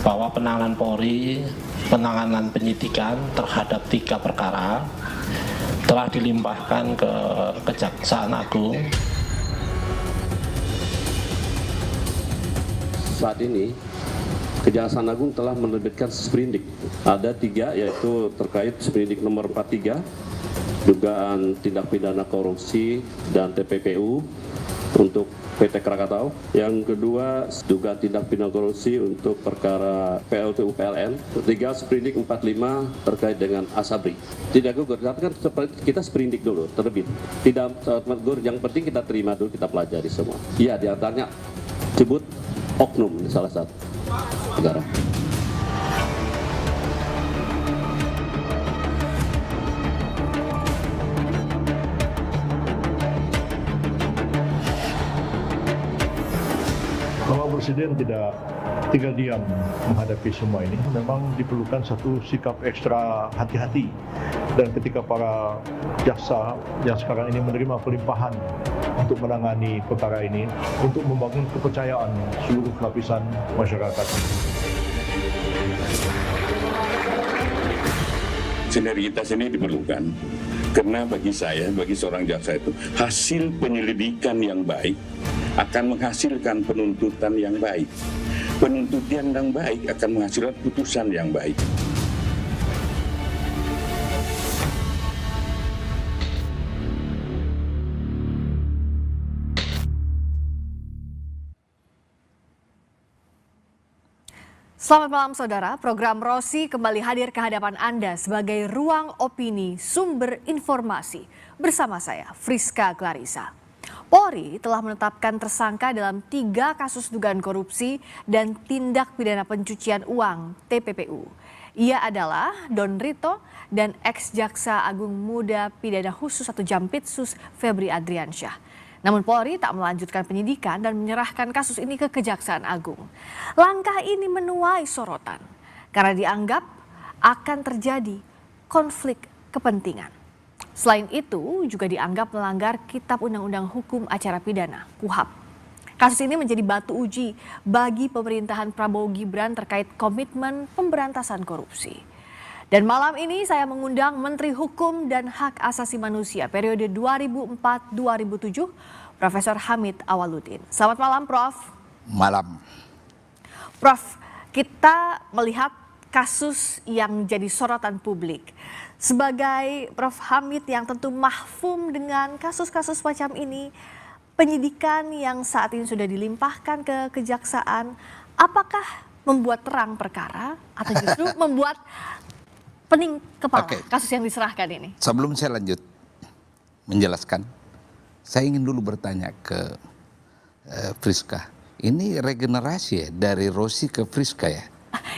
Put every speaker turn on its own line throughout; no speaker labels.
bahwa penanganan Polri, penanganan penyidikan terhadap 3 perkara telah dilimpahkan ke Kejaksaan Agung.
Saat ini Kejaksaan Agung telah menerbitkan sprindik. Ada 3, yaitu terkait sprindik nomor 43, dugaan tindak pidana korupsi dan TPPU untuk PT Krakatau. Yang kedua, dugaan tindak pidana korupsi untuk perkara PLTU PLN. Ketiga, sprindik 45 terkait dengan Asabri. Tidak gugur, tapi kan kita sprindik dulu, terbit. Tidak gugur, yang penting kita terima dulu, kita pelajari semua. Iya, diantaranya sebut oknum salah satu negara.
Bapak Presiden tidak tinggal diam menghadapi semua ini. Memang diperlukan satu sikap ekstra hati-hati. Dan ketika para jaksa yang sekarang ini menerima pelimpahan untuk menangani perkara ini, untuk membangun kepercayaan seluruh lapisan masyarakat.
Sinergitas ini diperlukan karena bagi saya, bagi seorang jaksa itu, hasil penyelidikan yang baik akan menghasilkan penuntutan yang baik. Penuntutan yang baik akan menghasilkan putusan yang baik.
Selamat malam saudara, program Rosi kembali hadir ke hadapan Anda sebagai ruang opini sumber informasi. Bersama saya, Friska Clarissa. Polri telah menetapkan tersangka dalam 3 kasus dugaan korupsi dan tindak pidana pencucian uang (TPPU). Ia adalah Don Rito dan ex-Jaksa Agung Muda Pidana Khusus 1 Jampitsus Febri Adriansyah. Namun Polri tak melanjutkan penyidikan dan menyerahkan kasus ini ke Kejaksaan Agung. Langkah ini menuai sorotan karena dianggap akan terjadi konflik kepentingan. Selain itu juga dianggap melanggar Kitab Undang-Undang Hukum Acara Pidana (KUHAP). Kasus ini menjadi batu uji bagi pemerintahan Prabowo Gibran terkait komitmen pemberantasan korupsi. Dan malam ini saya mengundang Menteri Hukum dan Hak Asasi Manusia periode 2004-2007, Profesor Hamid Awaludin. Selamat malam, Prof.
Malam.
Prof, kita melihat kasus yang jadi sorotan publik. Sebagai Prof Hamid yang tentu mahfum dengan kasus-kasus macam ini, penyidikan yang saat ini sudah dilimpahkan ke Kejaksaan, apakah membuat terang perkara atau justru membuat pening kepala kasus yang diserahkan ini?
Sebelum saya lanjut menjelaskan, saya ingin dulu bertanya ke Friska. Ini regenerasi ya, dari Rosi ke Friska ya?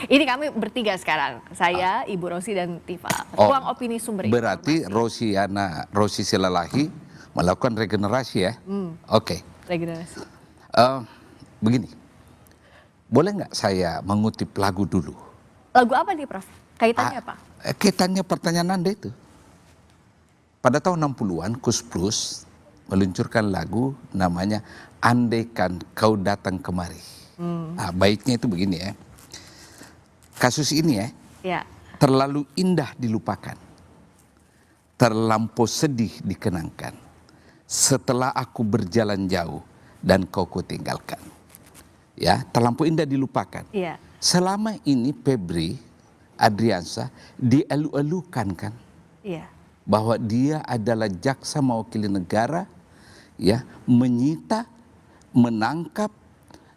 Ini kami bertiga sekarang, saya, Ibu Rosi dan Tifa. Ruang opini sumber
berarti
informasi.
Rosi Silalahi melakukan regenerasi ya? Oke.
Regenerasi.
Begini, boleh nggak saya mengutip lagu dulu?
Lagu apa nih, Prof? Kaitannya apa?
Kaitannya pertanyaan Anda itu. Pada tahun 60-an, Kus Plus meluncurkan lagu namanya Andaikan Kau Datang Kemari. Nah, baiknya itu begini ya. Kasus ini ya, terlalu indah dilupakan, terlampau sedih dikenangkan, setelah aku berjalan jauh dan kau kutinggalkan. Ya, terlampau indah dilupakan.
Iya.
Selama ini Febri Adriansyah dielu-elukan kan, bahwa dia adalah jaksa mewakili negara, ya, menyita, menangkap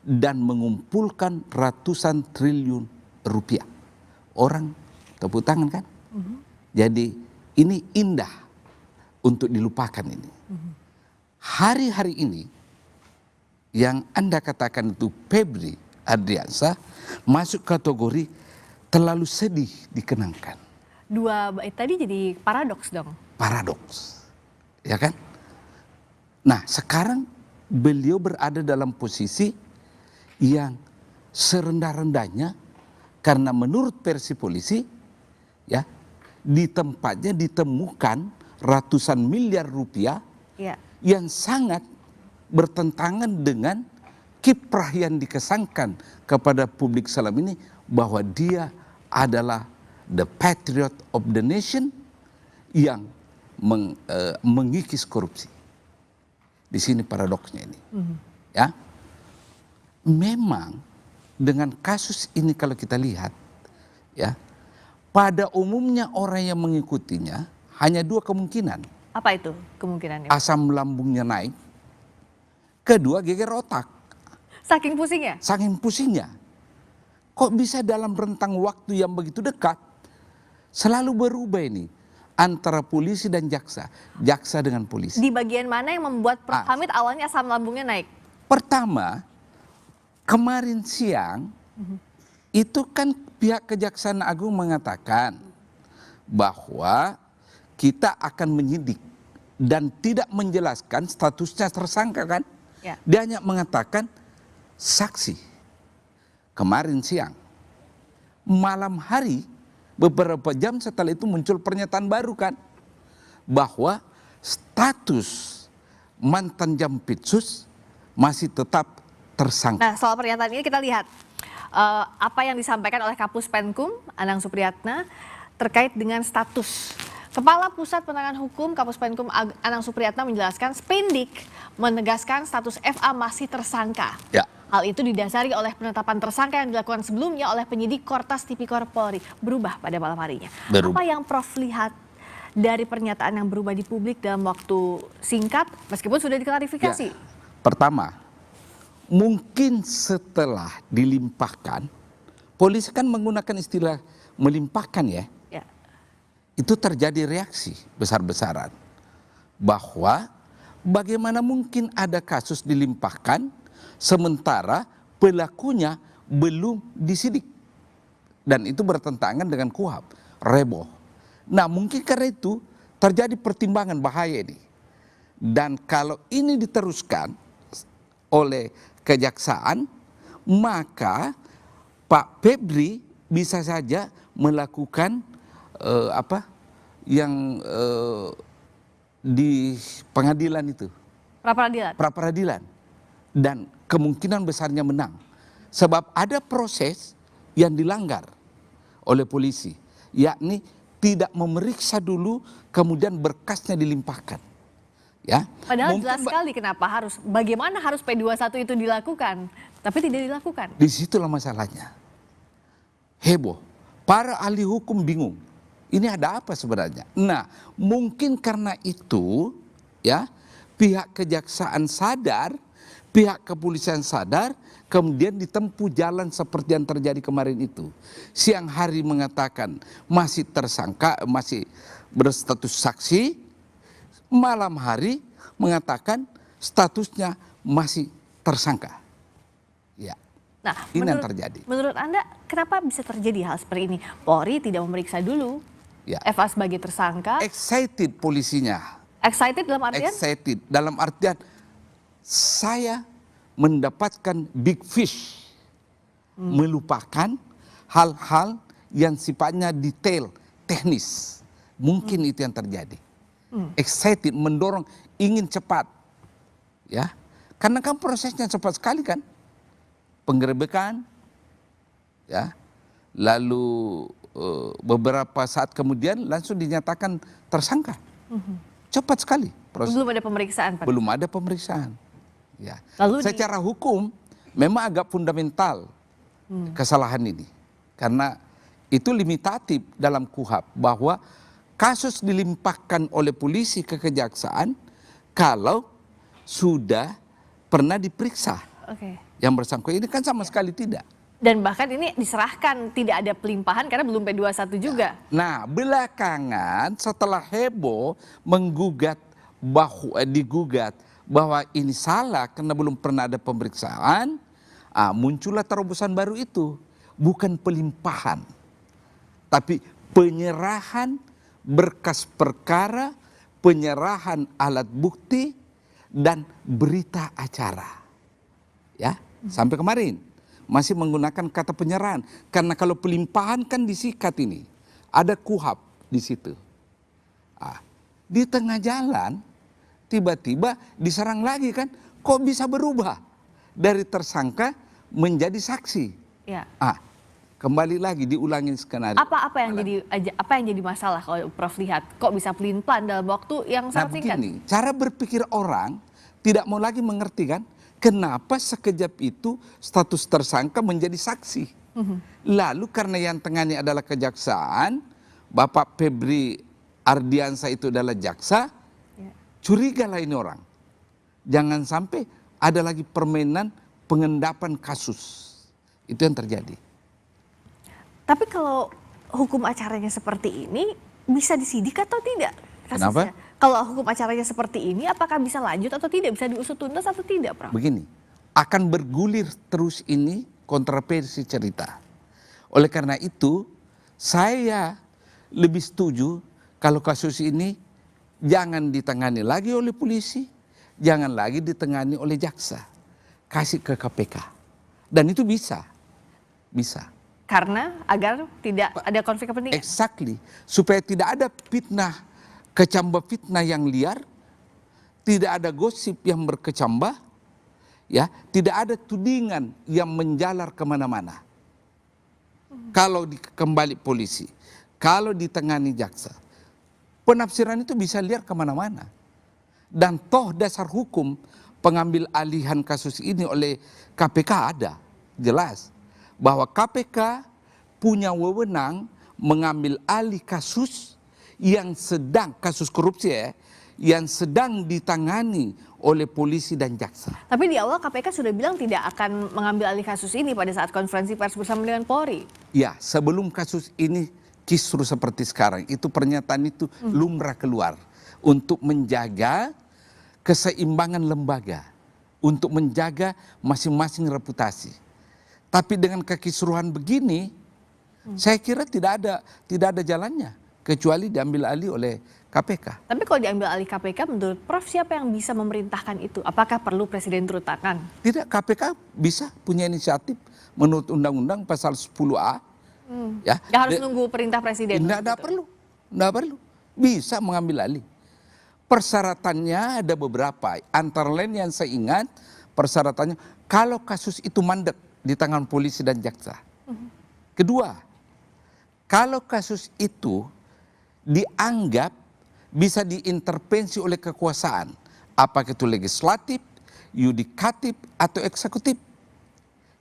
dan mengumpulkan ratusan triliun rupiah. Orang tepuk tangan kan? Jadi ini indah untuk dilupakan ini. Hari-hari ini yang Anda katakan itu Febri Adriansyah masuk kategori terlalu sedih dikenangkan.
Dua bait tadi jadi paradoks dong.
Paradoks. Ya kan? Nah, sekarang beliau berada dalam posisi yang serendah-rendahnya. Karena menurut versi polisi, ya, di tempatnya ditemukan ratusan miliar rupiah yang sangat bertentangan dengan kiprah yang dikesankan kepada publik selama ini bahwa dia adalah the patriot of the nation yang mengikis korupsi. Di sini paradoksnya ini. Ya. Memang dengan kasus ini kalau kita lihat, ya, pada umumnya orang yang mengikutinya hanya dua kemungkinan.
Apa itu kemungkinannya?
Asam lambungnya naik, kedua geger otak.
Saking pusingnya?
Saking pusingnya. Kok bisa dalam rentang waktu yang begitu dekat selalu berubah ini antara polisi dan jaksa, jaksa dengan polisi.
Di bagian mana yang membuat Prof. Hamid awalnya asam lambungnya naik?
Pertama, kemarin siang itu kan pihak Kejaksaan Agung mengatakan bahwa kita akan menyidik dan tidak menjelaskan statusnya tersangka kan.
Ya.
Dia hanya mengatakan saksi. Kemarin siang. Malam hari beberapa jam setelah itu muncul pernyataan baru kan. Bahwa status mantan Jampitsus masih tetap tersangka.
Nah, soal pernyataan ini kita lihat apa yang disampaikan oleh Kapus Penkum Anang Supriyatna terkait dengan status. Kepala Pusat Penanganan Hukum Kapus Penkum Anang Supriyatna menjelaskan sprindik menegaskan status FA masih tersangka.
Ya.
Hal itu didasari oleh penetapan tersangka yang dilakukan sebelumnya oleh penyidik Kortas Tipikor Polri. Berubah pada malam harinya.
Berubah.
Apa yang Prof lihat dari pernyataan yang berubah di publik dalam waktu singkat meskipun sudah diklarifikasi?
Ya. Pertama, mungkin setelah dilimpahkan, polisi kan menggunakan istilah melimpahkan ya.
Ya.
Itu terjadi reaksi besar-besaran. Bahwa bagaimana mungkin ada kasus dilimpahkan sementara pelakunya belum disidik. Dan itu bertentangan dengan KUHP, reboh. Nah mungkin karena itu terjadi pertimbangan bahaya ini. Dan kalau ini diteruskan oleh kejaksaan, maka Pak Febri bisa saja melakukan di pengadilan itu.
Pra-peradilan?
Pra-peradilan. Dan kemungkinan besarnya menang. Sebab ada proses yang dilanggar oleh polisi. Yakni tidak memeriksa dulu kemudian berkasnya dilimpahkan. Ya.
Padahal jelas sekali bagaimana harus P21 itu dilakukan, tapi tidak dilakukan.
Disitulah masalahnya. Heboh. Para ahli hukum bingung. Ini ada apa sebenarnya? Nah, mungkin karena itu ya pihak kejaksaan sadar, pihak kepolisian sadar, kemudian ditempuh jalan seperti yang terjadi kemarin itu. Siang hari mengatakan masih tersangka, masih berstatus saksi, malam hari mengatakan statusnya masih tersangka. Ya.
Nah,
ini yang terjadi.
Menurut Anda, kenapa bisa terjadi hal seperti ini? Polri tidak memeriksa dulu
Ya.
FA sebagai tersangka.
Excited polisinya.
Excited dalam artian?
Excited dalam artian saya mendapatkan big fish. Melupakan hal-hal yang sifatnya detail, teknis. Mungkin itu yang terjadi. Excited, mendorong, ingin cepat. Ya. Karena kan prosesnya cepat sekali kan. Penggerebekan, ya. Lalu beberapa saat kemudian langsung dinyatakan tersangka. Cepat sekali proses.
Belum ada pemeriksaan, Pak.
Belum ada pemeriksaan. Ya.
Lalu
secara hukum memang agak fundamental kesalahan ini. Karena itu limitatif dalam KUHP bahwa kasus dilimpahkan oleh polisi ke kejaksaan kalau sudah pernah diperiksa.
Oke.
Yang bersangkutan ini kan sama sekali tidak.
Dan bahkan ini diserahkan tidak ada pelimpahan karena belum P21 juga.
Nah, belakangan setelah heboh digugat bahwa ini salah karena belum pernah ada pemeriksaan, muncullah terobosan baru itu. Bukan pelimpahan, tapi penyerahan berkas perkara, penyerahan alat bukti, dan berita acara. Ya, sampai kemarin masih menggunakan kata penyerahan. Karena kalau pelimpahan kan disikat ini. Ada KUHP di situ. Di tengah jalan tiba-tiba diserang lagi kan. Kok bisa berubah dari tersangka menjadi saksi?
Ya.
kembali lagi diulangin skenario.
Apa yang jadi masalah kalau Prof lihat kok bisa pelin-pelan dalam waktu yang
Nah
sangat singkat?
begini, cara berpikir orang tidak mau lagi mengerti kan, kenapa sekejap itu status tersangka menjadi saksi. Lalu karena yang tengahnya adalah kejaksaan, Bapak Febri Ardiansa itu adalah jaksa, curigalah ini orang. Jangan sampai ada lagi permainan pengendapan kasus. Itu yang terjadi.
Tapi kalau hukum acaranya seperti ini bisa disidik atau tidak kasusnya?
Kenapa?
Kalau hukum acaranya seperti ini apakah bisa lanjut atau tidak? Bisa diusut tuntas atau tidak, Prof?
Begini, akan bergulir terus ini kontroversi cerita. Oleh karena itu, saya lebih setuju kalau kasus ini jangan ditangani lagi oleh polisi, jangan lagi ditangani oleh jaksa. Kasih ke KPK. Dan itu bisa.
Karena agar tidak ada konflik kepentingan.
Exactly. Supaya tidak ada fitnah, kecambah fitnah yang liar, tidak ada gosip yang berkecambah, ya, tidak ada tudingan yang menjalar kemana-mana. Kalau kembali polisi, kalau ditangani jaksa, penafsiran itu bisa liar kemana-mana. Dan toh dasar hukum pengambil alihan kasus ini oleh KPK ada, jelas. Bahwa KPK punya wewenang mengambil alih kasus yang sedang, kasus korupsi ya, yang sedang ditangani oleh polisi dan jaksa.
Tapi di awal KPK sudah bilang tidak akan mengambil alih kasus ini pada saat konferensi pers bersama dengan Polri.
Ya, sebelum kasus ini kisruh seperti sekarang, itu pernyataan itu lumrah keluar untuk menjaga keseimbangan lembaga, untuk menjaga masing-masing reputasi. Tapi dengan kekisruhan begini, saya kira tidak ada jalannya kecuali diambil alih oleh KPK.
Tapi kalau diambil alih KPK, menurut Prof siapa yang bisa memerintahkan itu? Apakah perlu Presiden turun tangan?
Tidak, KPK bisa punya inisiatif menurut Undang-Undang pasal 10A. Ya,
Nggak harus nunggu perintah Presiden.
Tidak perlu. Bisa mengambil alih. Persyaratannya ada beberapa. Antara lain yang saya ingat, persyaratannya kalau kasus itu mandek di tangan polisi dan jaksa. Kedua, kalau kasus itu dianggap bisa diintervensi oleh kekuasaan, apakah itu legislatif, yudikatif, atau eksekutif.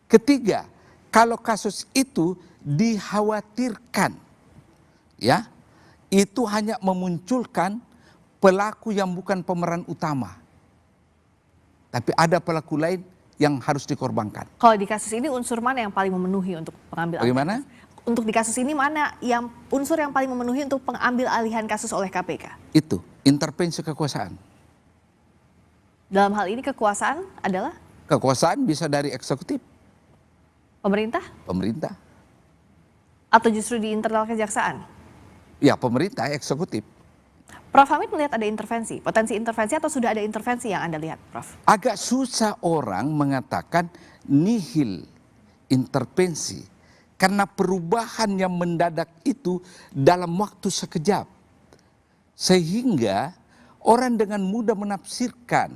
Ketiga, kalau kasus itu dikhawatirkan, ya, itu hanya memunculkan pelaku yang bukan pemeran utama, tapi ada pelaku lain yang harus dikorbankan.
Kalau di kasus ini unsur mana yang paling memenuhi untuk pengambil alih?
Bagaimana?
Untuk di kasus ini mana yang unsur yang paling memenuhi untuk pengambil alihan kasus oleh KPK?
Itu intervensi kekuasaan.
Dalam hal ini kekuasaan adalah?
Kekuasaan bisa dari eksekutif,
Pemerintah?
pemerintah.
Atau justru di internal kejaksaan?
Ya, pemerintah, eksekutif.
Prof Hamid melihat ada intervensi, potensi intervensi atau sudah ada intervensi yang Anda lihat, Prof?
Agak susah orang mengatakan nihil intervensi karena perubahan yang mendadak itu dalam waktu sekejap. Sehingga orang dengan mudah menafsirkan,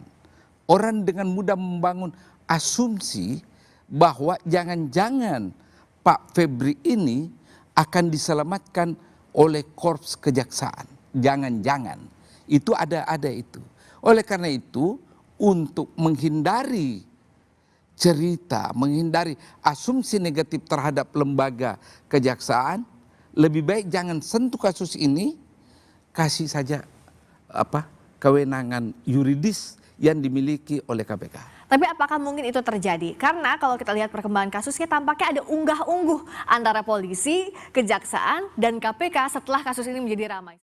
orang dengan mudah membangun asumsi bahwa jangan-jangan Pak Febri ini akan diselamatkan oleh korps kejaksaan. Jangan-jangan. Itu ada itu. Oleh karena itu, untuk menghindari cerita, menghindari asumsi negatif terhadap lembaga kejaksaan, lebih baik jangan sentuh kasus ini, kasih saja kewenangan yuridis yang dimiliki oleh KPK.
Tapi apakah mungkin itu terjadi? Karena kalau kita lihat perkembangan kasusnya tampaknya ada unggah-ungguh antara polisi, kejaksaan, dan KPK setelah kasus ini menjadi ramai.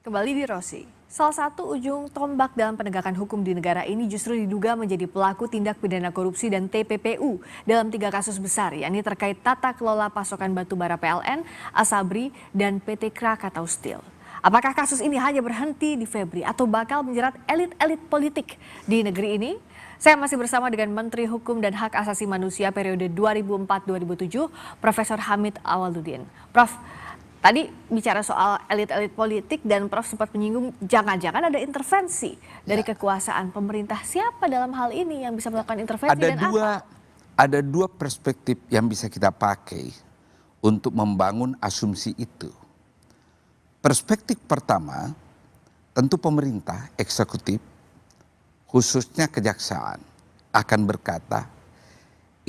Kembali di Rosi, salah satu ujung tombak dalam penegakan hukum di negara ini justru diduga menjadi pelaku tindak pidana korupsi dan TPPU dalam 3 kasus besar, yakni terkait tata kelola pasokan batubara PLN, Asabri, dan PT Krakatau Steel. Apakah kasus ini hanya berhenti di Febri atau bakal menjerat elit-elit politik di negeri ini? Saya masih bersama dengan Menteri Hukum dan Hak Asasi Manusia periode 2004-2007, Profesor Hamid Awaludin. Prof, tadi bicara soal elit-elit politik dan Prof sempat menyinggung jangan-jangan ada intervensi dari kekuasaan pemerintah. Siapa dalam hal ini yang bisa melakukan intervensi dan apa?
ada dua perspektif yang bisa kita pakai untuk membangun asumsi itu. Perspektif pertama, tentu pemerintah eksekutif, khususnya kejaksaan, akan berkata,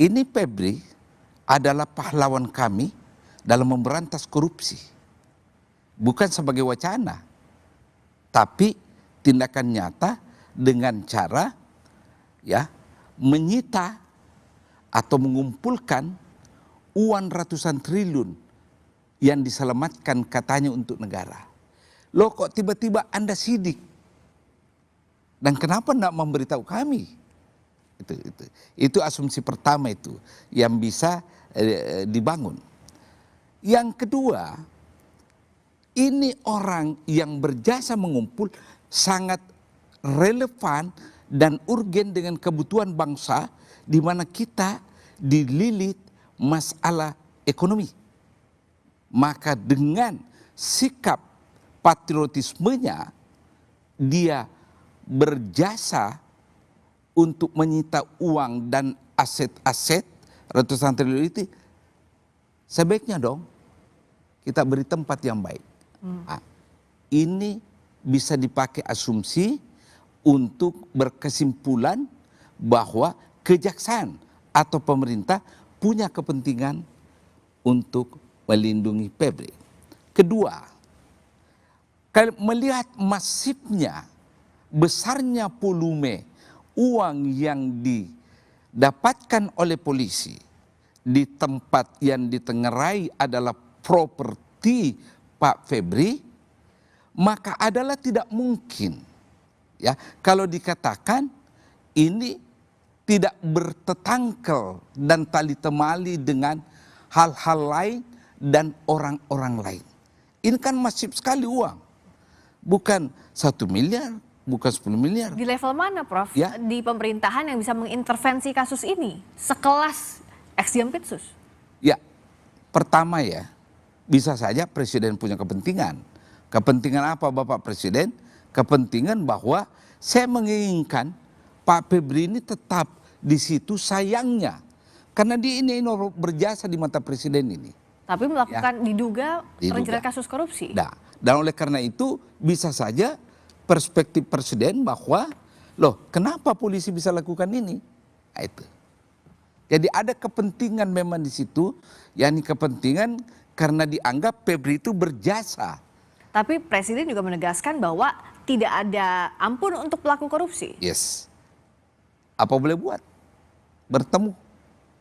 ini Febri adalah pahlawan kami dalam memberantas korupsi. Bukan sebagai wacana, tapi tindakan nyata dengan cara menyita atau mengumpulkan uang ratusan triliun yang diselamatkan katanya untuk negara. Loh kok tiba-tiba Anda sidik? Dan kenapa tidak memberitahu kami? Itu asumsi pertama itu yang bisa dibangun. Yang kedua, ini orang yang berjasa mengumpul sangat relevan dan urgen dengan kebutuhan bangsa di mana kita dililit masalah ekonomi. Maka dengan sikap patriotismenya dia berjasa untuk menyita uang dan aset-aset ratusan triliun itu, sebaiknya dong kita beri tempat yang baik. Nah, ini bisa dipakai asumsi untuk berkesimpulan bahwa kejaksaan atau pemerintah punya kepentingan untuk melindungi Febri. Kedua, melihat masifnya, besarnya volume uang yang didapatkan oleh polisi di tempat yang ditengarai adalah properti Pak Febri, maka adalah tidak mungkin kalau dikatakan ini tidak bertetangkel dan tali temali dengan hal-hal lain dan orang-orang lain. Ini kan masif sekali uang. Bukan 1 miliar, bukan 10 miliar.
Di level mana, Prof?
Ya.
Di pemerintahan yang bisa mengintervensi kasus ini? Sekelas Ex-Jampitsus?
Ya, pertama bisa saja Presiden punya kepentingan. Kepentingan apa Bapak Presiden? Kepentingan bahwa saya menginginkan Pak Febri ini tetap di situ sayangnya. Karena dia ini berjasa di mata Presiden ini.
Tapi melakukan diduga terjerat kasus korupsi.
Nah, dan oleh karena itu bisa saja perspektif Presiden bahwa loh kenapa polisi bisa lakukan ini? Nah, itu. Jadi ada kepentingan memang di situ, yakni kepentingan karena dianggap Febri itu berjasa.
Tapi Presiden juga menegaskan bahwa tidak ada ampun untuk pelaku korupsi.
Yes. Apa boleh buat? Bertemu.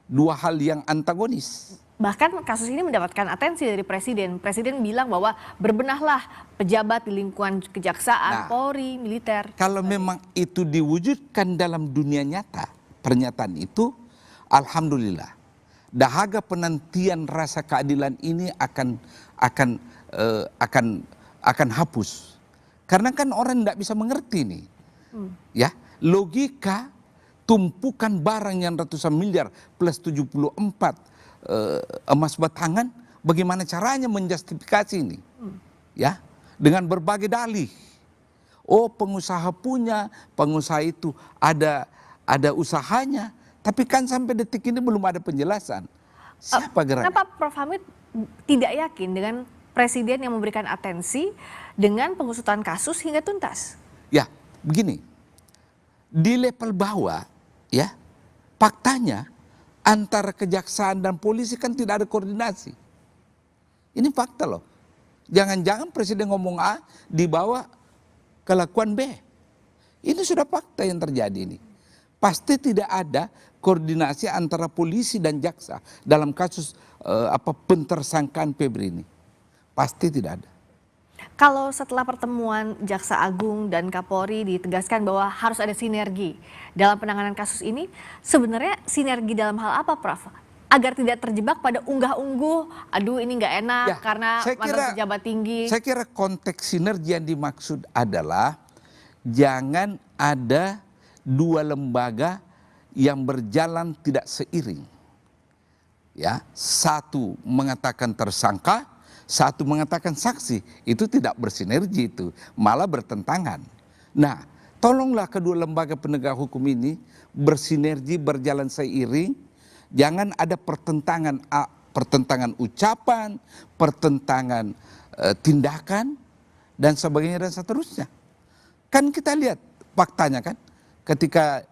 Dua hal yang antagonis.
Bahkan kasus ini mendapatkan atensi dari Presiden. Presiden bilang bahwa berbenahlah pejabat di lingkungan kejaksaan, Polri, militer.
Kalau memang itu diwujudkan dalam dunia nyata, pernyataan itu, alhamdulillah. Dahaga penantian rasa keadilan ini akan hapus. Karena kan orang tidak bisa mengerti nih. Logika tumpukan barang yang ratusan miliar plus 74 emas batangan, bagaimana caranya menjustifikasi ini? Dengan berbagai dalih. Oh, pengusaha punya, pengusaha itu ada usahanya, tapi kan sampai detik ini belum ada penjelasan. Siapa gerak?
Kenapa Prof Hamid tidak yakin dengan Presiden yang memberikan atensi dengan pengusutan kasus hingga tuntas?
Ya, begini. Di level bawah, faktanya antara kejaksaan dan polisi kan tidak ada koordinasi. Ini fakta loh. Jangan-jangan Presiden ngomong A, dibawa kelakuan B. Ini sudah fakta yang terjadi ini. Pasti tidak ada koordinasi antara polisi dan jaksa dalam kasus pentersangkaan Febri ini. Pasti tidak ada.
Kalau setelah pertemuan Jaksa Agung dan Kapolri ditegaskan bahwa harus ada sinergi dalam penanganan kasus ini, sebenarnya sinergi dalam hal apa, Prof? Agar tidak terjebak pada unggah-ungguh, aduh ini nggak enak karena mantan pejabat tinggi.
Saya kira konteks sinergi yang dimaksud adalah jangan ada dua lembaga yang berjalan tidak seiring. Satu mengatakan tersangka, satu mengatakan saksi, itu tidak bersinergi, itu malah bertentangan. Nah, tolonglah kedua lembaga penegak hukum ini bersinergi, berjalan seiring, Jangan ada pertentangan ucapan, pertentangan tindakan, dan sebagainya dan seterusnya. Kan kita lihat faktanya kan, ketika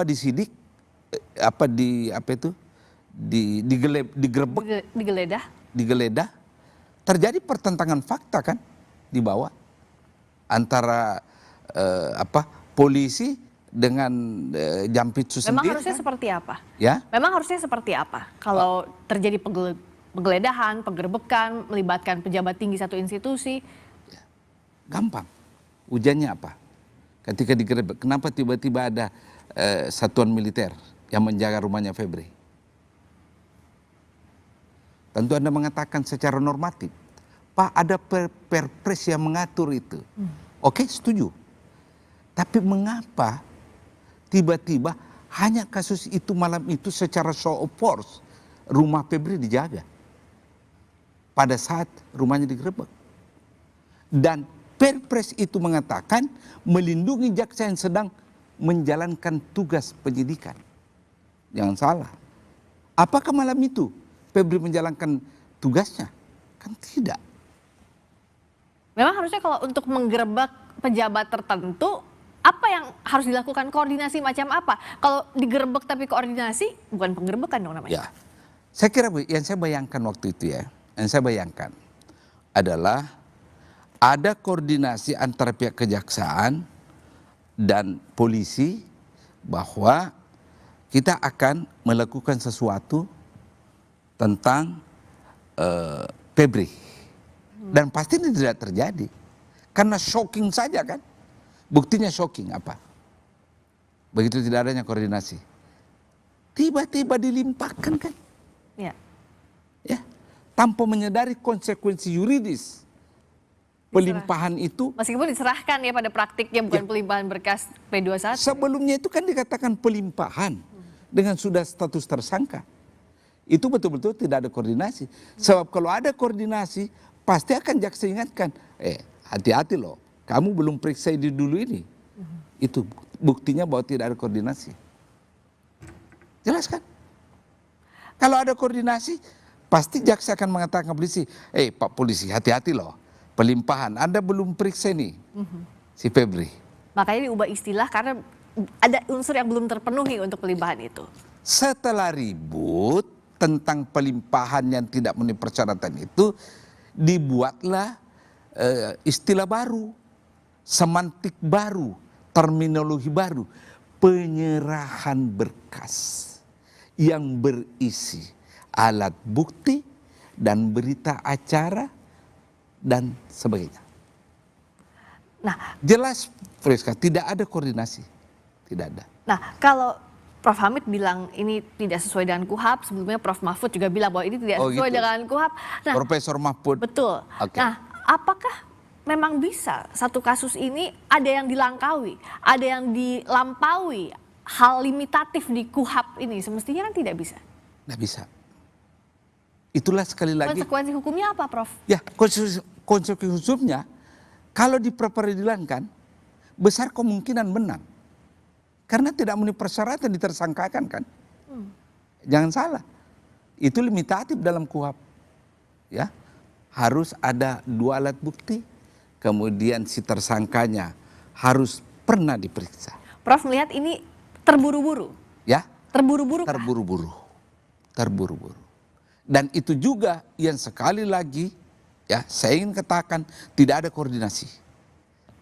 disidik, digeledah, terjadi pertentangan fakta kan di bawah antara polisi dengan Jampitsus sendiri.
Memang harusnya seperti apa?
Ya?
Memang harusnya seperti apa kalau terjadi penggeledahan, penggerbekan, melibatkan pejabat tinggi satu institusi?
Gampang. Ujiannya apa? Ketika digerebek, kenapa tiba-tiba ada satuan militer yang menjaga rumahnya Febri? Tentu Anda mengatakan secara normatif, Pak, ada perpres yang mengatur itu. Oke, setuju. Tapi mengapa tiba-tiba hanya kasus itu malam itu secara show of force rumah Febri dijaga pada saat rumahnya digerebek? Dan perpres itu mengatakan melindungi jaksa yang sedang menjalankan tugas penyidikan. Jangan salah. Apakah malam itu Febri menjalankan tugasnya? Kan tidak.
Memang harusnya kalau untuk menggerebek pejabat tertentu, apa yang harus dilakukan? Koordinasi macam apa? Kalau digerebek tapi koordinasi, bukan penggerbekan dong namanya.
Ya, saya kira yang saya bayangkan waktu itu yang saya bayangkan adalah ada koordinasi antara pihak kejaksaan dan polisi bahwa kita akan melakukan sesuatu tentang Febri. Dan pasti ini tidak terjadi. Karena shocking saja kan. Buktinya shocking apa? Begitu tidak adanya koordinasi. Tiba-tiba dilimpahkan kan.
Ya.
Ya, tanpa menyadari konsekuensi yuridis. Pelimpahan itu.
Meskipun diserahkan ya pada praktiknya, bukan pelimpahan berkas P21.
Sebelumnya itu kan dikatakan pelimpahan dengan sudah status tersangka. Itu betul-betul tidak ada koordinasi. Sebab kalau ada koordinasi, pasti akan jaksa ingatkan, hati-hati loh, kamu belum periksa dulu ini. Itu buktinya bahwa tidak ada koordinasi. Jelas kan? Kalau ada koordinasi, pasti jaksa akan mengatakan ke polisi, Pak polisi, hati-hati loh, pelimpahan, Anda belum periksa nih, si Febri.
Makanya diubah istilah karena ada unsur yang belum terpenuhi untuk pelimpahan itu.
Setelah ribut tentang pelimpahan yang tidak memenuhi persyaratan itu, dibuatlah istilah baru, semantik baru, terminologi baru, penyerahan berkas yang berisi alat bukti dan berita acara dan sebagainya.
Nah,
jelas Friska, tidak ada koordinasi, tidak ada.
Nah, kalau Prof. Hamid bilang ini tidak sesuai dengan KUHAP, sebelumnya Prof. Mahfud juga bilang bahwa ini tidak sesuai dengan KUHAP. Nah,
Profesor Mahfud.
Betul.
Okay.
Nah, apakah memang bisa satu kasus ini ada yang dilangkaui, ada yang dilampaui, hal limitatif di KUHAP ini? Semestinya kan tidak bisa.
Tidak bisa. Itulah sekali lagi.
Konsekuensi hukumnya apa, Prof?
Ya, konsekuensi hukumnya kalau di peradilan kan besar kemungkinan menang. Karena tidak memenuhi persyaratan ditersangkakan kan. Jangan salah. Itu limitatif dalam KUHAP. Ya. Harus ada 2 alat bukti. Kemudian si tersangkanya harus pernah diperiksa.
Prof melihat ini terburu-buru.
Ya.
Terburu-buru.
Terburu-buru. Dan itu juga yang sekali lagi ya saya ingin katakan tidak ada koordinasi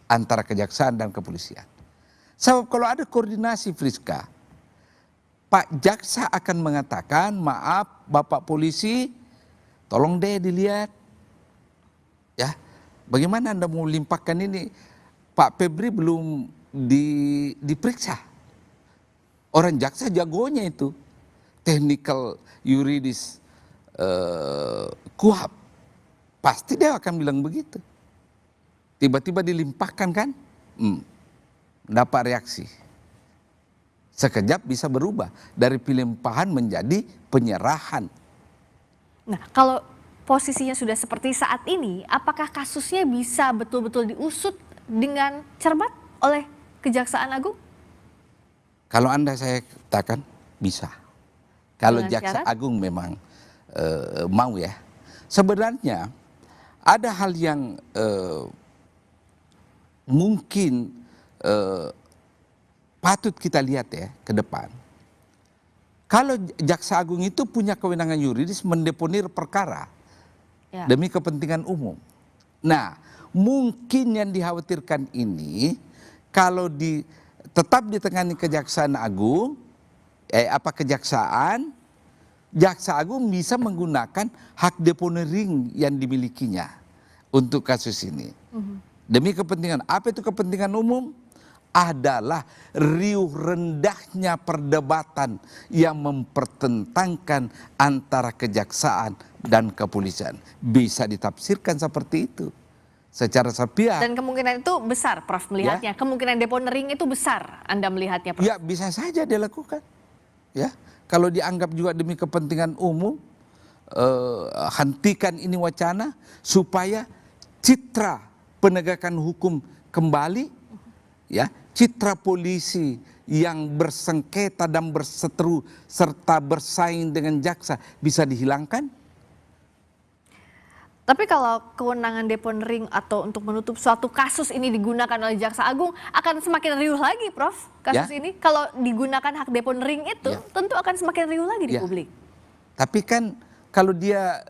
antara kejaksaan dan kepolisian. Sebab kalau ada koordinasi Friska, Pak Jaksa akan mengatakan, maaf Bapak Polisi, tolong deh dilihat. Ya, bagaimana Anda mau limpahkan ini? Pak Febri belum diperiksa. Orang jaksa jagonya itu, technical yuridis KUHAP. Pasti dia akan bilang begitu. Tiba-tiba dilimpahkan kan? Dapat reaksi. Sekejap bisa berubah dari pelimpahan menjadi penyerahan.
Nah, kalau posisinya sudah seperti saat ini, apakah kasusnya bisa betul-betul diusut dengan cermat oleh Kejaksaan Agung?
Kalau Anda saya katakan bisa. Kalau
Dengan
Jaksa
syarat?
Agung memang mau ya. Sebenarnya ada hal yang mungkin patut kita lihat ya ke depan. Kalau Jaksa Agung itu punya kewenangan yuridis mendeponir perkara
Ya.
demi kepentingan umum. Nah, mungkin yang dikhawatirkan ini kalau tetap ditangani Kejaksaan Agung, kejaksaan, Jaksa Agung bisa menggunakan hak deponering yang dimilikinya untuk kasus ini. Demi kepentingan, apa itu kepentingan umum? Adalah riuh rendahnya perdebatan yang mempertentangkan antara kejaksaan dan kepolisian. Bisa ditafsirkan seperti itu secara sepihak.
Dan kemungkinan itu besar, Prof, melihatnya. Kemungkinan deponering itu besar, Anda melihatnya, Prof?
Ya, bisa saja dilakukan. Ya, kalau dianggap juga demi kepentingan umum, hentikan ini wacana supaya citra penegakan hukum kembali, ya, citra polisi yang bersengketa dan berseteru serta bersaing dengan jaksa bisa dihilangkan.
Tapi kalau kewenangan deponering atau untuk menutup suatu kasus ini digunakan oleh Jaksa Agung, akan semakin riuh lagi, Prof, kasus ini. Kalau digunakan hak deponering itu, tentu akan semakin riuh lagi di publik.
Tapi kan kalau dia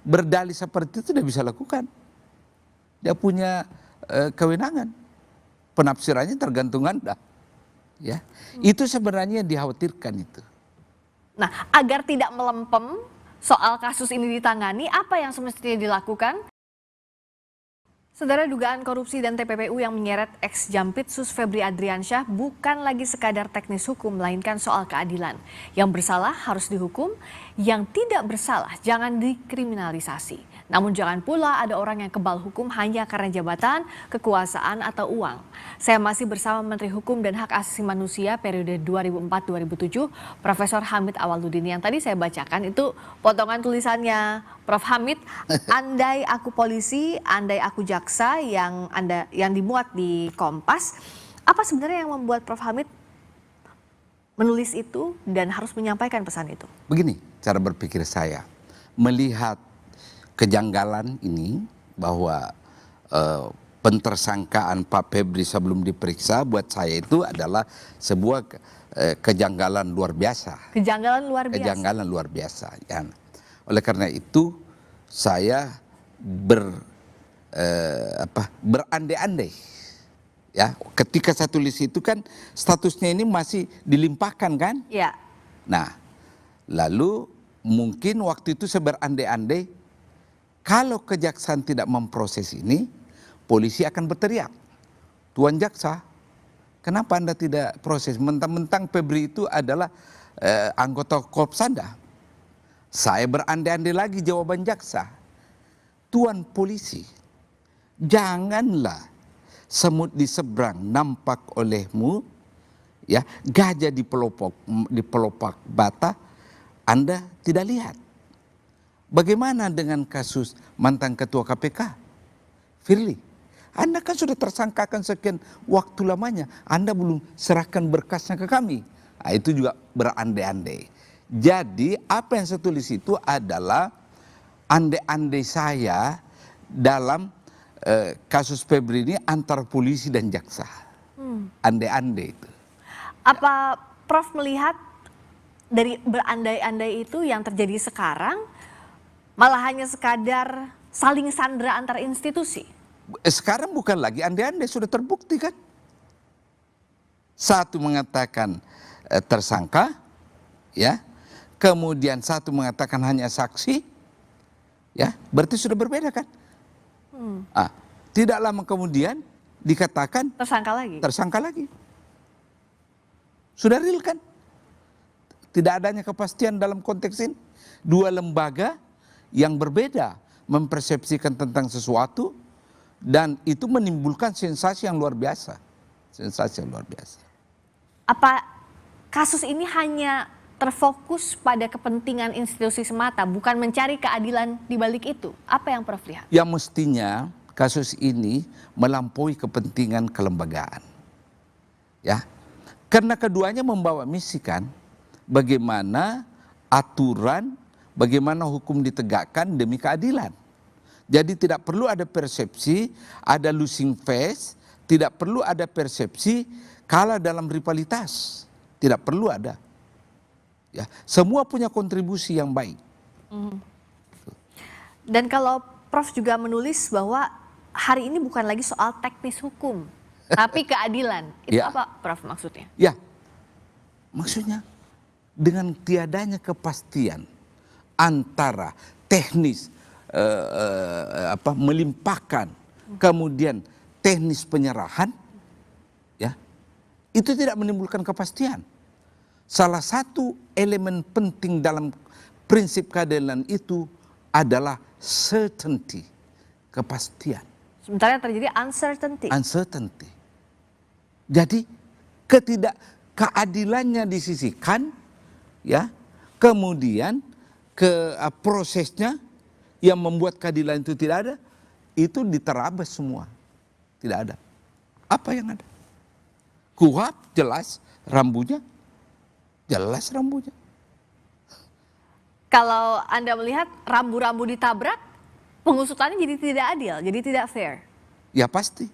berdalih seperti itu dia bisa lakukan. Dia punya kewenangan. Penafsirannya tergantung Anda. Ya. Itu sebenarnya yang dikhawatirkan itu.
Nah, agar tidak melempem soal kasus ini ditangani, apa yang semestinya dilakukan? Saudara, dugaan korupsi dan TPPU yang menyeret ex-Jampitsus Febri Adriansyah bukan lagi sekadar teknis hukum, melainkan soal keadilan. Yang bersalah harus dihukum, yang tidak bersalah jangan dikriminalisasi. Namun jangan pula ada orang yang kebal hukum hanya karena jabatan, kekuasaan, atau uang. Saya masih bersama Menteri Hukum dan Hak Asasi Manusia periode 2004-2007, Profesor Hamid Awaludin. Yang tadi saya bacakan itu potongan tulisannya Prof. Hamid, andai aku polisi, andai aku jaksa, yang dimuat di Kompas. Apa sebenarnya yang membuat Prof. Hamid menulis itu dan harus menyampaikan pesan itu?
Begini cara berpikir saya, melihat kejanggalan ini bahwa pentersangkaan Pak Febri sebelum diperiksa buat saya itu adalah sebuah kejanggalan luar biasa.
Kejanggalan luar biasa.
Kejanggalan luar biasa. Ya. Oleh karena itu saya berandai-andai. Ya, ketika saya tulis itu kan statusnya ini masih dilimpahkan kan?
Ya.
Nah, lalu mungkin waktu itu saya berandai-andai kalau kejaksaan tidak memproses ini, polisi akan berteriak, Tuan Jaksa, kenapa Anda tidak proses? Mentang-mentang Febri itu adalah anggota Korps Anda. Saya berandai-andai lagi jawaban jaksa, Tuan Polisi, janganlah semut di seberang nampak olehmu, ya, gajah di pelopak bata, Anda tidak lihat. Bagaimana dengan kasus mantan ketua KPK, Firly? Anda kan sudah tersangkakan sekian waktu lamanya, Anda belum serahkan berkasnya ke kami. Nah, itu juga berandai-andai. Jadi apa yang saya tulis itu adalah andai-andai saya dalam kasus Febri ini antar polisi dan jaksa. Andai-andai itu.
Apa Prof melihat dari berandai-andai itu yang terjadi sekarang malah hanya sekadar saling sandra antar institusi?
Sekarang bukan lagi andai-andai, sudah terbukti kan. Satu mengatakan tersangka, ya, kemudian satu mengatakan hanya saksi, ya, berarti sudah berbeda kan. Tidak lama kemudian dikatakan tersangka lagi. Sudah real kan. Tidak adanya kepastian dalam konteks ini. Dua lembaga yang berbeda mempersepsikan tentang sesuatu dan itu menimbulkan sensasi yang luar biasa. Sensasi yang luar biasa.
Apa kasus ini hanya terfokus pada kepentingan institusi semata, bukan mencari keadilan di balik itu? Apa yang Prof lihat?
Ya, mestinya kasus ini melampaui kepentingan kelembagaan. Ya. Karena keduanya membawa misi kan, bagaimana aturan, bagaimana hukum ditegakkan demi keadilan. Jadi tidak perlu ada persepsi, ada losing face, tidak perlu ada persepsi kalah dalam rivalitas. Tidak perlu ada. Ya, semua punya kontribusi yang baik.
Dan kalau Prof juga menulis bahwa hari ini bukan lagi soal teknis hukum, tapi keadilan. Itu
Ya.
apa Prof maksudnya?
Ya, maksudnya dengan tiadanya kepastian antara teknis melimpahkan, kemudian teknis penyerahan, ya, itu tidak menimbulkan kepastian. Salah satu elemen penting dalam prinsip keadilan itu adalah certainty, kepastian.
Sementara yang terjadi uncertainty.
Uncertainty. Jadi keadilannya disisihkan, ya, kemudian prosesnya yang membuat keadilan itu tidak ada, itu diterabas semua, tidak ada. Apa yang ada? KUHP jelas rambunya,
Kalau Anda melihat rambu-rambu ditabrak, pengusutannya jadi tidak adil, jadi tidak fair.
Ya pasti.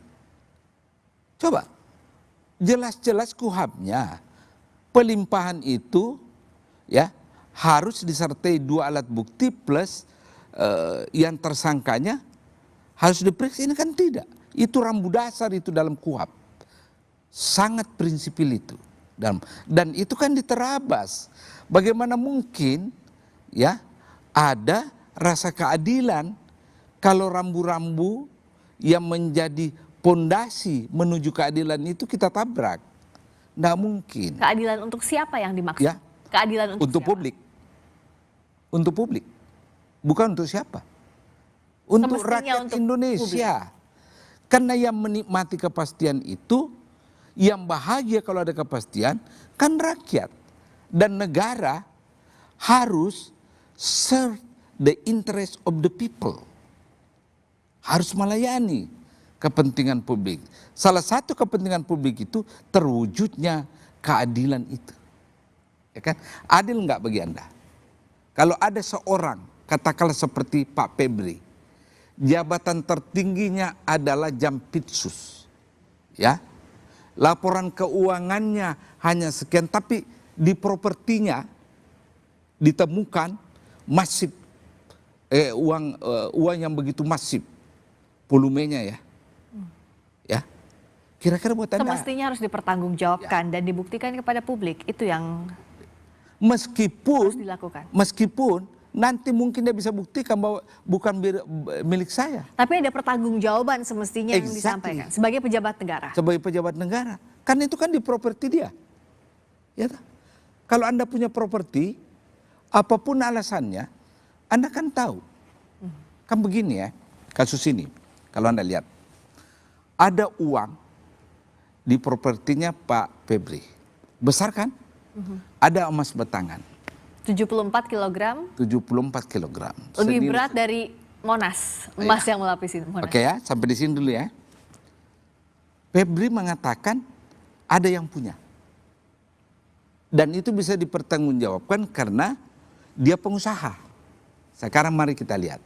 Coba, jelas-jelas KUHP-nya, pelimpahan itu, ya, harus disertai 2 alat bukti plus yang tersangkanya harus diperiksa. Ini kan tidak. Itu rambu dasar itu dalam KUHP. Sangat prinsipil itu. Dan itu kan diterabas. Bagaimana mungkin, ya, ada rasa keadilan kalau rambu-rambu yang menjadi pondasi menuju keadilan itu kita tabrak? Nggak mungkin.
Keadilan untuk siapa yang dimaksud?
Ya.
Keadilan untuk siapa?
Publik. Untuk publik. Bukan untuk siapa? Untuk
Semestinya
rakyat
untuk
Indonesia. Karena yang menikmati kepastian itu, yang bahagia kalau ada kepastian, kan rakyat. Dan negara harus serve the interest of the people. Harus melayani kepentingan publik. Salah satu kepentingan publik itu terwujudnya keadilan itu. Ya kan? Adil enggak bagi Anda? Kalau ada seorang, katakanlah seperti Pak Febri, jabatan tertingginya adalah Jampitsus. Ya. Laporan keuangannya hanya sekian, tapi di propertinya ditemukan masif uang yang begitu masif volumenya, ya. Ya. Kira-kira buat Anda,
semestinya harus dipertanggungjawabkan dan dibuktikan kepada publik. Itu yang harus dilakukan.
meskipun nanti mungkin dia bisa buktikan bahwa bukan milik saya.
Tapi ada pertanggungjawaban semestinya yang
Exactly.
disampaikan sebagai pejabat negara.
Sebagai pejabat negara. Kan itu kan di properti dia. Ya, kalau Anda punya properti, apapun alasannya, Anda kan tahu. Kan begini ya, kasus ini. Kalau Anda lihat, ada uang di propertinya Pak Febri. Besar kan? Ada emas batangan.
74 kilogram,
74 kilogram.
lebih berat dari Monas, emas yang melapisi Monas.
Oke ya, sampai di sini dulu ya. Febri mengatakan ada yang punya. Dan itu bisa dipertanggungjawabkan karena dia pengusaha. Sekarang mari kita lihat.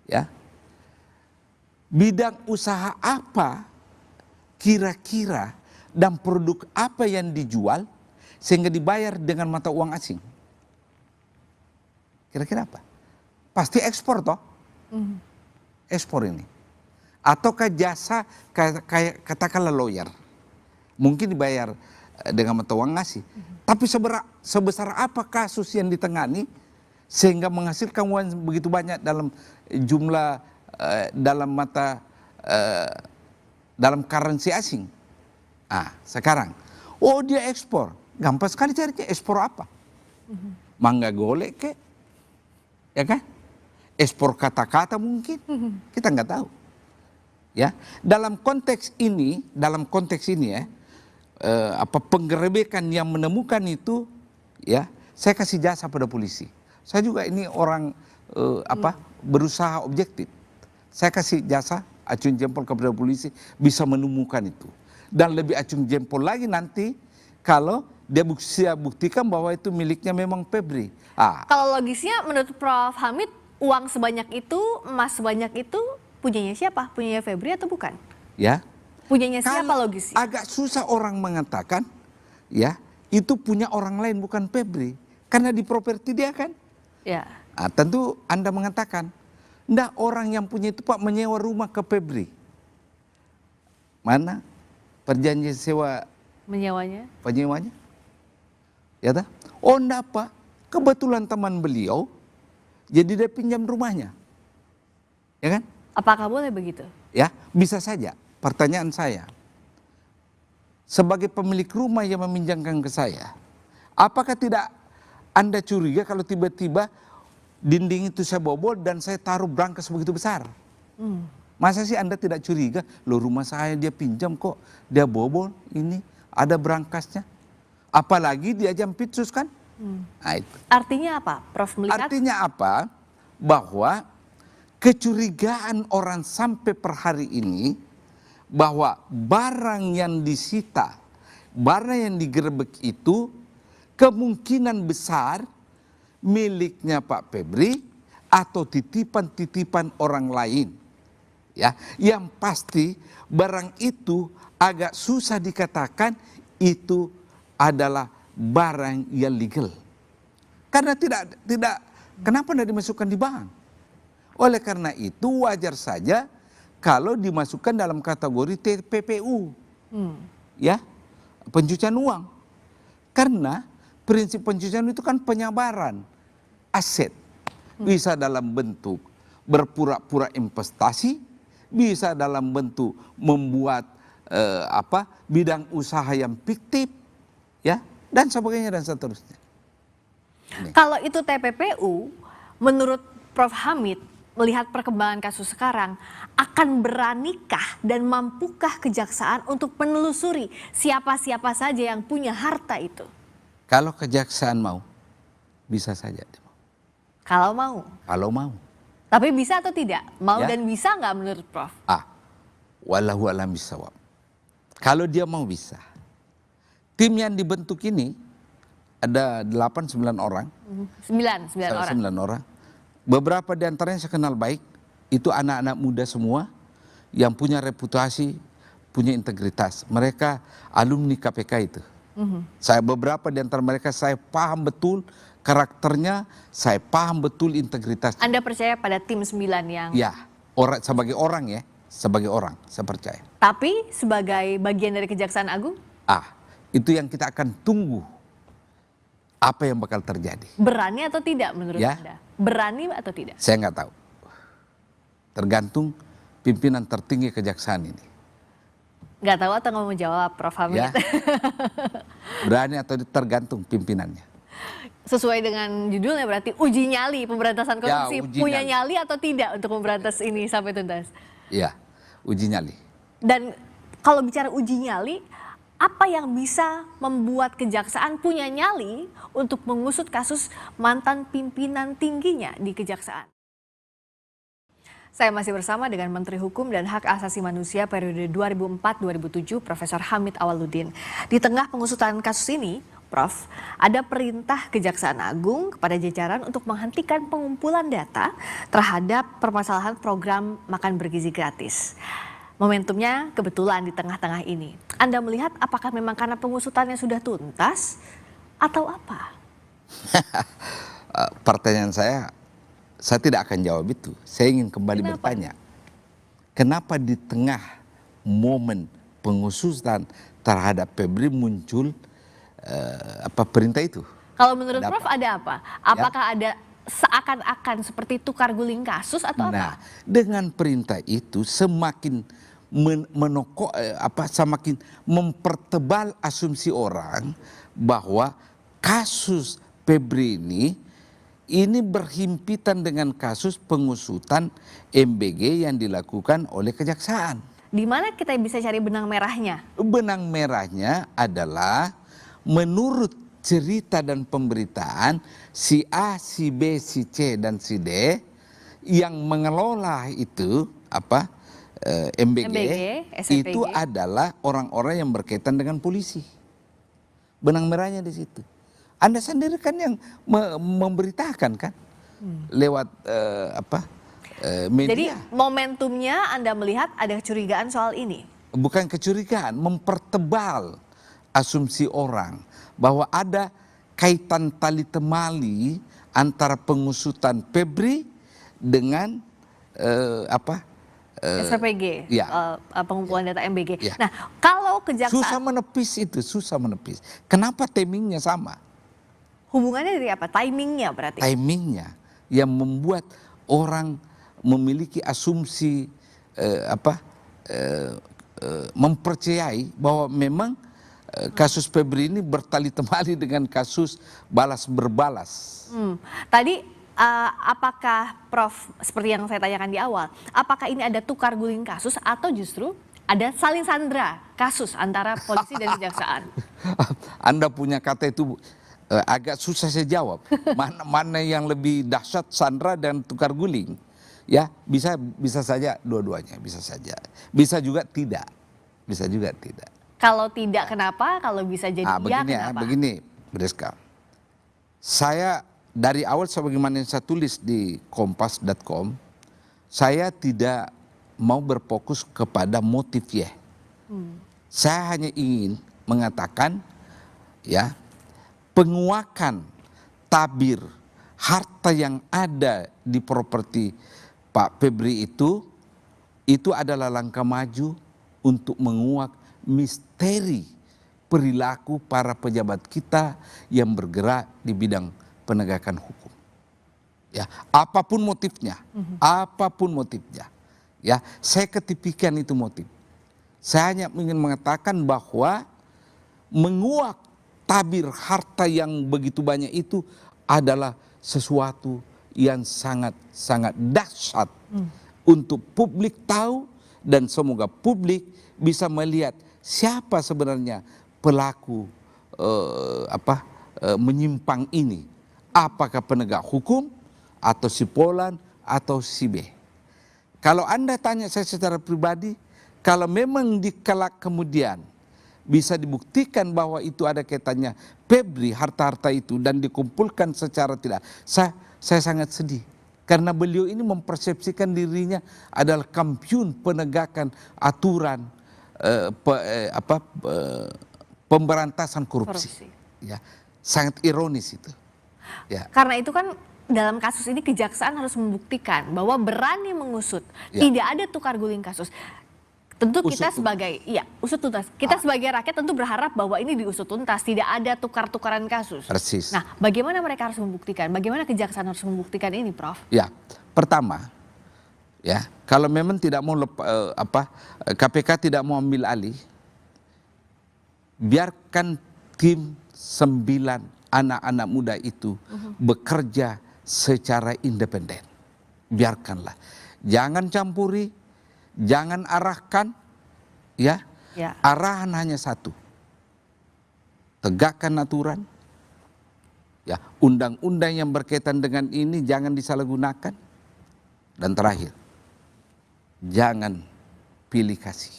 Ya. Bidang usaha apa kira-kira dan produk apa yang dijual sehingga dibayar dengan mata uang asing? Kira-kira apa? Pasti ekspor toh. Ekspor ini. Ataukah jasa kayak katakanlah lawyer. Mungkin dibayar dengan mata uang asing. Tapi sebesar apa kasus yang ditangani sehingga menghasilkan uang begitu banyak dalam jumlah dalam currency asing. Sekarang, dia ekspor. Gampang sekali carinya, ekspor apa? Mangga golek kek? Ya kan? Ekspor kata-kata mungkin, kita nggak tahu. Ya, dalam konteks ini ya, penggerebekan yang menemukan itu, ya, saya kasih jasa pada polisi. Saya juga ini orang berusaha objektif. Saya kasih jasa, acung jempol kepada polisi bisa menemukan itu. Dan lebih acung jempol lagi nanti kalau dia bisa buktikan bahwa itu miliknya memang Febri.
Kalau logisnya menurut Prof. Hamid, uang sebanyak itu, emas sebanyak itu punyanya siapa? Punyanya Febri atau bukan?
Ya.
Punyanya siapa
Kalau
logisnya?
agak susah orang mengatakan, ya, itu punya orang lain bukan Febri. Karena di properti dia kan.
Ya.
Tentu Anda mengatakan, enggak, orang yang punya itu Pak menyewa rumah ke Febri. Mana perjanjian sewa penyewanya? Ya tak? Oh enggak Pak, kebetulan teman beliau, jadi dia pinjam rumahnya. Ya kan?
Apakah boleh begitu?
Ya, bisa saja. Pertanyaan saya, sebagai pemilik rumah yang meminjamkan ke saya, apakah tidak Anda curiga kalau tiba-tiba dinding itu saya bobol dan saya taruh brankas begitu besar? Masa sih Anda tidak curiga, loh rumah saya dia pinjam kok, dia bobol ini, ada brankasnya. Apalagi dia jam pitsus kan? Nah, itu.
Artinya apa, Prof melihat?
Artinya apa? Bahwa kecurigaan orang sampai per hari ini, bahwa barang yang disita, barang yang digerebek itu kemungkinan besar miliknya Pak Febri atau titipan-titipan orang lain. Ya, yang pasti barang itu agak susah dikatakan itu adalah barang yang legal. Karena tidak kenapa tidak dimasukkan di bank? Oleh karena itu wajar saja kalau dimasukkan dalam kategori TPPU. Ya, pencucian uang. Karena prinsip pencucian itu kan penyabaran aset. Bisa dalam bentuk berpura-pura investasi, bisa dalam bentuk membuat bidang usaha yang fiktif, ya, dan sebagainya dan seterusnya.
Kalau itu TPPU, menurut Prof Hamid, melihat perkembangan kasus sekarang, akan beranikah dan mampukah kejaksaan untuk menelusuri siapa-siapa saja yang punya harta itu?
Kalau kejaksaan mau, bisa saja.
Kalau mau?
Kalau mau.
Tapi bisa atau tidak? Mau
Ya.
dan bisa nggak menurut Prof?
Wallahu a'lam bishawab. Kalau dia mau bisa. Tim yang dibentuk ini ada 8-9 orang.
9
orang. Beberapa di antaranya saya kenal baik. Itu anak-anak muda semua yang punya reputasi, punya integritas. Mereka alumni KPK itu. Saya beberapa di antara mereka saya paham betul karakternya, saya paham betul integritasnya.
Anda percaya pada tim 9 yang...
Ya, sebagai orang ya, sebagai orang saya percaya.
Tapi sebagai bagian dari Kejaksaan Agung?
Itu yang kita akan tunggu. Apa yang bakal terjadi.
Berani atau tidak menurut Anda? Berani atau tidak?
Saya nggak tahu. Tergantung pimpinan tertinggi kejaksaan ini.
Nggak tahu atau nggak mau jawab, Prof Hamid?
Ya. Berani atau tergantung pimpinannya.
Sesuai dengan judulnya berarti uji nyali pemberantasan korupsi. Punya nyali atau tidak untuk memberantas ini sampai tuntas?
Iya, uji nyali.
Dan kalau bicara uji nyali, apa yang bisa membuat kejaksaan punya nyali untuk mengusut kasus mantan pimpinan tingginya di kejaksaan? Saya masih bersama dengan Menteri Hukum dan Hak Asasi Manusia periode 2004-2007, Profesor Hamid Awaludin. Di tengah pengusutan kasus ini, Prof, ada perintah Kejaksaan Agung kepada jajaran untuk menghentikan pengumpulan data terhadap permasalahan program makan bergizi gratis. Momentumnya kebetulan di tengah-tengah ini. Anda melihat apakah memang karena pengusutannya sudah tuntas atau apa?
Pertanyaan saya tidak akan jawab itu. Saya ingin kembali bertanya. Kenapa di tengah momen pengusutan terhadap Febri muncul perintah itu?
Kalau menurut Prof ada apa? Apakah ada seakan-akan seperti tukar guling kasus atau apa?
Dengan perintah itu semakin semakin mempertebal asumsi orang bahwa kasus Febri ini berhimpitan dengan kasus pengusutan MBG yang dilakukan oleh kejaksaan.
Di mana kita bisa cari benang merahnya?
Benang merahnya adalah menurut cerita dan pemberitaan si A, si B, si C dan si D yang mengelola itu MBG
SLPG.
itu adalah orang-orang yang berkaitan dengan polisi. benang merahnya di situ. Anda sendiri kan yang memberitakan kan lewat media.
Jadi momentumnya Anda melihat ada kecurigaan soal ini?
Bukan kecurigaan, mempertebal asumsi orang bahwa ada kaitan tali temali antara pengusutan Febri dengan
SPPG,
ya.
pengumpulan data MBG.
Ya.
Nah, kalau kejaksaan
susah menepis. Kenapa timingnya sama?
hubungannya dari apa? Timingnya berarti?
Timingnya yang membuat orang memiliki asumsi mempercayai bahwa memang kasus Febri ini bertali temali dengan kasus balas berbalas.
Tadi apakah Prof, seperti yang saya tanyakan di awal, apakah ini ada tukar guling kasus atau justru ada saling sandra kasus antara polisi dan kejaksaan?
Anda punya kata itu agak susah saya jawab. Mana yang lebih dahsyat, sandra dan tukar guling? Ya, bisa saja dua-duanya, bisa saja. Bisa juga tidak. Bisa juga tidak.
Kalau tidak kenapa? Kalau bisa jadi iya kenapa?
Begini, Briska. Saya dari awal sebagaimana yang saya tulis di kompas.com, saya tidak mau berfokus kepada motif ya. Saya hanya ingin mengatakan ya, penguakan tabir harta yang ada di properti Pak Febri itu adalah langkah maju untuk menguak misteri perilaku para pejabat kita yang bergerak di bidang penegakan hukum. Ya, apapun motifnya, ya, saya ketipikan itu motif. Saya hanya ingin mengatakan bahwa menguak tabir harta yang begitu banyak itu adalah sesuatu yang sangat dahsyat untuk publik tahu, dan semoga publik bisa melihat siapa sebenarnya pelaku menyimpang ini. Apakah penegak hukum atau si Polan atau si B. Kalau Anda tanya saya secara pribadi, kalau memang dikelak kemudian bisa dibuktikan bahwa itu ada kaitannya Febri, harta-harta itu, dan dikumpulkan secara tidak, saya sangat sedih. Karena beliau ini mempersepsikan dirinya adalah kampiun penegakan aturan pemberantasan korupsi. Ya, sangat ironis itu. Ya.
Karena itu kan dalam kasus ini kejaksaan harus membuktikan bahwa berani mengusut,
Ya.
tidak ada tukar guling kasus. Tentu kita usut tuntas. Kita sebagai rakyat tentu berharap bahwa ini diusut tuntas, tidak ada tukar-tukaran kasus.
Persis.
Nah, bagaimana mereka harus membuktikan? Bagaimana kejaksaan harus membuktikan ini, Prof?
Ya, pertama, ya, kalau memang tidak mau KPK tidak mau ambil alih, biarkan tim 9 anak-anak muda itu bekerja secara independen. Biarkanlah. Jangan campuri, jangan arahkan, ya. Arahan hanya satu. Tegakkan aturan. Ya, undang-undang yang berkaitan dengan ini jangan disalahgunakan. Dan terakhir, jangan pilih kasih.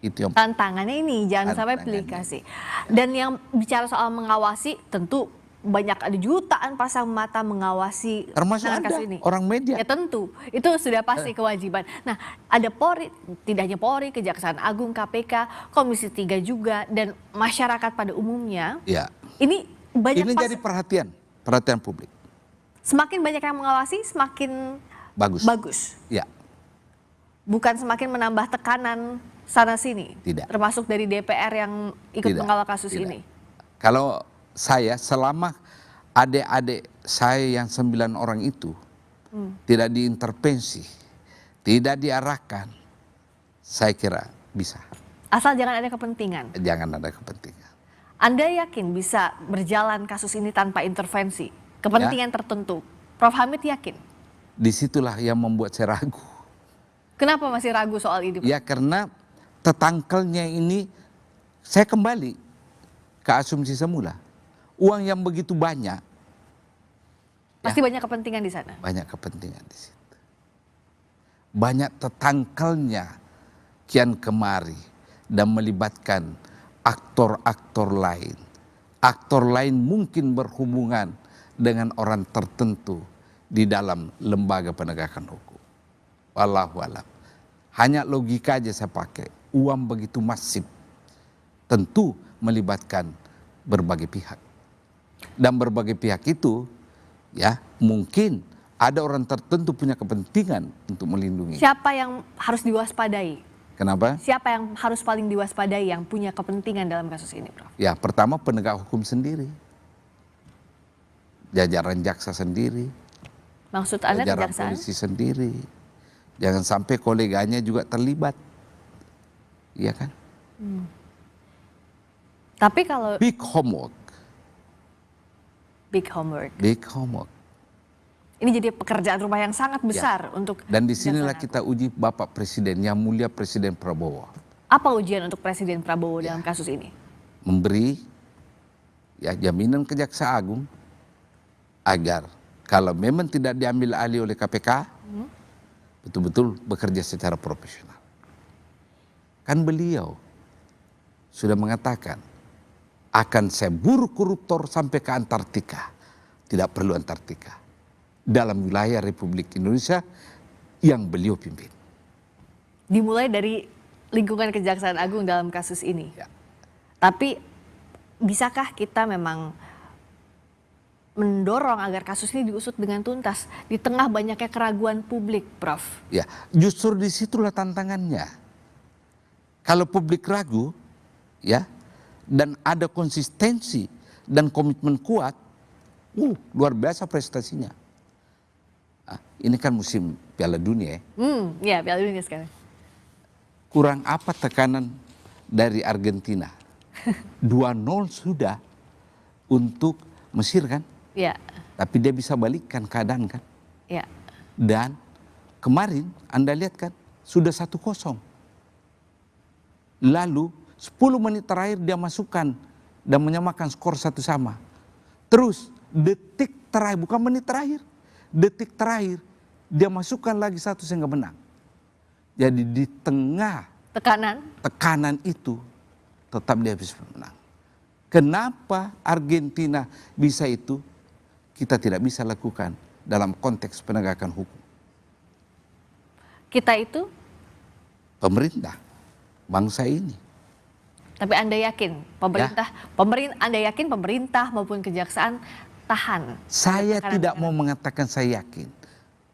Itu yang
Tantangannya ini, jangan sampai pilih kasih. Dan yang bicara soal mengawasi, tentu banyak, ada jutaan pasang mata mengawasi
termasuk
kasus ini.
orang media.
Ya tentu, itu sudah pasti kewajiban. Nah, ada Polri, tidak hanya Polri, Kejaksaan Agung, KPK, Komisi 3 juga, dan masyarakat pada umumnya.
Ya.
Ini banyak
Ini jadi perhatian publik.
Semakin banyak yang mengawasi, semakin bagus.
Ya.
Bukan semakin menambah tekanan sana sini.
Tidak.
Termasuk dari DPR yang ikut mengawal kasus ini.
Kalau saya, selama adik-adik saya yang 9 orang itu tidak diintervensi, tidak diarahkan, saya kira bisa.
Asal jangan ada kepentingan.
Jangan ada kepentingan.
Anda yakin bisa berjalan kasus ini tanpa intervensi, kepentingan tertentu? Prof Hamid yakin?
Disitulah yang membuat saya ragu.
Kenapa masih ragu soal ini?
Ya karena tetangkelnya ini, saya kembali ke asumsi semula. Uang yang begitu banyak.
Pasti banyak kepentingan di sana.
Banyak kepentingan di situ. Banyak tetangkelnya kian kemari dan melibatkan aktor-aktor lain. Aktor lain mungkin berhubungan dengan orang tertentu di dalam lembaga penegakan hukum. Wallahu a'lam. Hanya logika aja saya pakai. Uang begitu masif, tentu melibatkan berbagai pihak. Dan berbagai pihak itu ya mungkin ada orang tertentu punya kepentingan untuk melindungi.
Siapa yang harus diwaspadai?
Kenapa?
Siapa yang harus paling diwaspadai yang punya kepentingan dalam kasus ini, Prof?
Ya, pertama penegak hukum sendiri. Jajaran jaksa sendiri.
Maksud Anda
jajaran
kejaksaan?
polisi sendiri. Jangan sampai koleganya juga terlibat. Iya kan?
Tapi kalau
Big homework.
big homework,
Big homework.
ini jadi pekerjaan rumah yang sangat besar untuk
Dan disinilah
Kejaksaan
kita uji Bapak Presiden, yang mulia Presiden Prabowo.
Apa ujian untuk Presiden Prabowo dalam kasus ini?
Memberi ya jaminan ke Jaksa Agung agar kalau memang tidak diambil alih oleh KPK, betul-betul bekerja secara profesional. Kan beliau sudah mengatakan akan saya buru koruptor sampai ke Antartika. Tidak perlu Antartika. Dalam wilayah Republik Indonesia yang beliau pimpin.
Dimulai dari lingkungan Kejaksaan Agung dalam kasus ini.
Ya.
Tapi bisakah kita memang mendorong agar kasus ini diusut dengan tuntas di tengah banyaknya keraguan publik, Prof?
Ya, justru disitulah tantangannya. Kalau publik ragu, ya, dan ada konsistensi dan komitmen kuat, luar biasa prestasinya. Ini kan musim Piala Dunia, ya.
Ya, Piala Dunia sekarang.
Kurang apa tekanan dari Argentina? 2-0 sudah untuk Mesir kan?
Ya,
Tapi dia bisa balikkan keadaan kan?
ya.
Dan kemarin Anda lihat kan sudah 1-0. Lalu 10 menit terakhir dia masukkan dan menyamakan skor 1-1. Terus detik terakhir, bukan menit terakhir, detik terakhir dia masukkan lagi 1 sehingga menang. Jadi di tengah tekanan itu tetap dia bisa menang. Kenapa Argentina bisa itu? Kita tidak bisa lakukan dalam konteks penegakan hukum.
Kita itu,
Pemerintah, bangsa ini.
tapi Anda yakin Anda yakin pemerintah maupun kejaksaan tahan?
Saya tidak mau mengatakan saya yakin.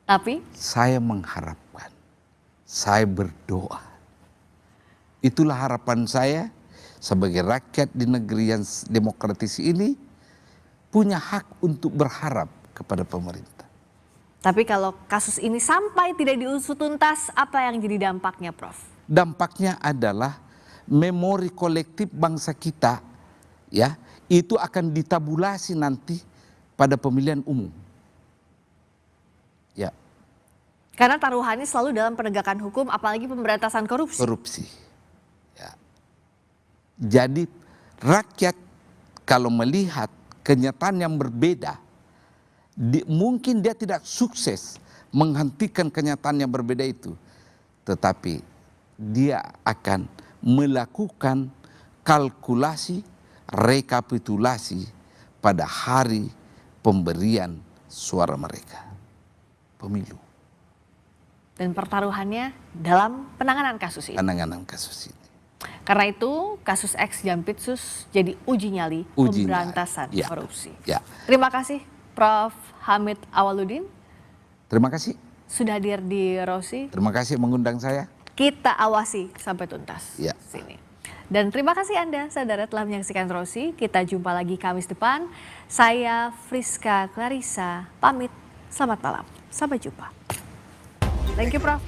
Tapi
Saya mengharapkan, saya berdoa. Itulah harapan saya sebagai rakyat di negeri yang demokratis ini, punya hak untuk berharap kepada pemerintah.
Tapi kalau kasus ini sampai tidak diusut tuntas, apa yang jadi dampaknya, Prof?
Dampaknya adalah memori kolektif bangsa kita, ya, itu akan ditabulasi nanti pada pemilihan umum. Ya,
Karena taruhannya selalu dalam penegakan hukum, apalagi pemberantasan korupsi.
korupsi. Ya. Jadi rakyat kalau melihat kenyataan yang berbeda, mungkin dia tidak sukses menghentikan kenyataan yang berbeda itu, tetapi dia akan melakukan kalkulasi, rekapitulasi pada hari pemberian suara mereka, pemilu.
Dan pertaruhannya dalam penanganan kasus ini.
Penanganan kasus ini.
Karena itu kasus X Jampitsus jadi uji nyali pemberantasan korupsi.
Ya.
Terima kasih Prof. Hamid Awaludin.
Terima kasih.
Sudah hadir di Rosi.
Terima kasih mengundang saya.
Kita awasi sampai tuntas.
Ya.
Sini. Dan terima kasih Anda saudara telah menyaksikan Rosi. Kita jumpa lagi Kamis depan. Saya Friska Clarissa pamit. Selamat malam. Sampai jumpa. Thank you Prof.